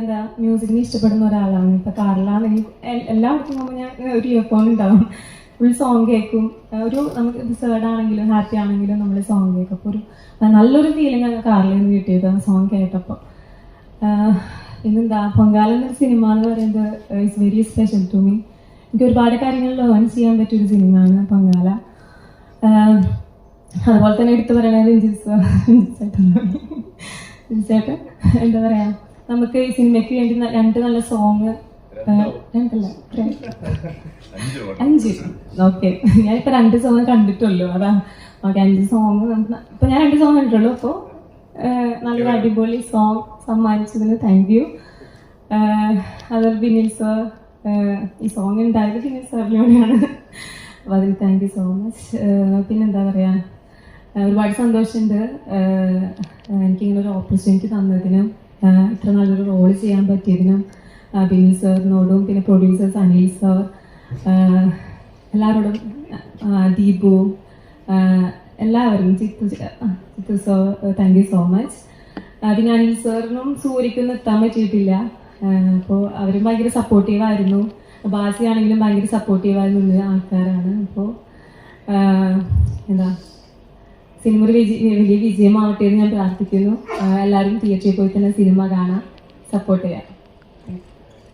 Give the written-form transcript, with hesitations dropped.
എന്താ മ്യൂസിക്കിനെ ഇഷ്ടപ്പെടുന്ന ഒരാളാണ്. ഇപ്പം കാറിലാണെങ്കിൽ എല്ലായിടത്തും പോകുമ്പോൾ ഞാൻ ഒരു ഇയർഫോൺ ഉണ്ടാവും, ഫുൾ സോങ് കേൾക്കും. നമുക്ക് സാഡ് ആണെങ്കിലും ഹാപ്പി ആണെങ്കിലും നമ്മൾ സോങ് കേൾക്കും. അപ്പോൾ നല്ലൊരു ഫീലിംഗ് ആണ് കാറിൽ നിന്ന് കിട്ടിയത് സോങ് കേട്ടപ്പോൾ. പിന്നെന്താ, പൊങ്കാല എന്നൊരു സിനിമ എന്ന് പറയുന്നത് it's very special to me. എനിക്ക് ഒരുപാട് കാര്യങ്ങൾ ലേൺ ചെയ്യാൻ പറ്റിയൊരു സിനിമയാണ് പൊങ്കാല. അതുപോലെ തന്നെ എടുത്തു പറയണത് ചേട്ടൻ എന്താ പറയാ, നമുക്ക് ഈ സിനിമയ്ക്ക് വേണ്ടി 2 നല്ല സോങ്, 5 ഓക്കെ, ഞാനിപ്പോൾ 2 സോങ് കണ്ടിട്ടുള്ളൂ. അതാ ഓക്കെ, 5 സോങ് ഇപ്പം ഞാൻ 2 സോങ് കണ്ടിട്ടുള്ളൂ. അപ്പോൾ നല്ലൊരു അടിപൊളി സോങ് സമ്മാനിച്ചതിന് താങ്ക് യു. അതുപോലെ ബിനിൽ സർ, ഈ സോങ് ഉണ്ടായത് ബിനിൽ സാറിലൂടെയാണ്. അപ്പോൾ അതിന് താങ്ക് യു സോ മച്ച്. പിന്നെന്താ പറയുക, ഒരുപാട് സന്തോഷമുണ്ട് എനിക്കിങ്ങനെ ഒരു ഓപ്പർച്യൂണിറ്റി തന്നതിനും ഇത്ര നല്ലൊരു റോള് ചെയ്യാൻ പറ്റിയതിനും ബിനിൽ സാറിനോടും പിന്നെ പ്രൊഡ്യൂസേഴ്സ് അനിൽ സാർ, എല്ലാവരോടും, ദീപു, എല്ലാവരും, Chithu sir, thank you so much. പിന്നെ അനിൽ സാറിനും സൂര്യക്കൊന്നും എത്താൻ പറ്റിയിട്ടില്ല. അപ്പോൾ അവരും ഭയങ്കര സപ്പോർട്ടീവായിരുന്നു. ബാസിയാണെങ്കിലും ഭയങ്കര സപ്പോർട്ടീവായിരുന്ന ആൾക്കാരാണ്. അപ്പോൾ എന്താ, സിനിമ ഒരു വലിയ വിജയമാവട്ടെ എന്ന് ഞാൻ പ്രാർത്ഥിക്കുന്നു. എല്ലാവരും തിയേറ്ററിൽ പോയി തന്നെ സിനിമ കാണാൻ സപ്പോർട്ട് ചെയ്യാം.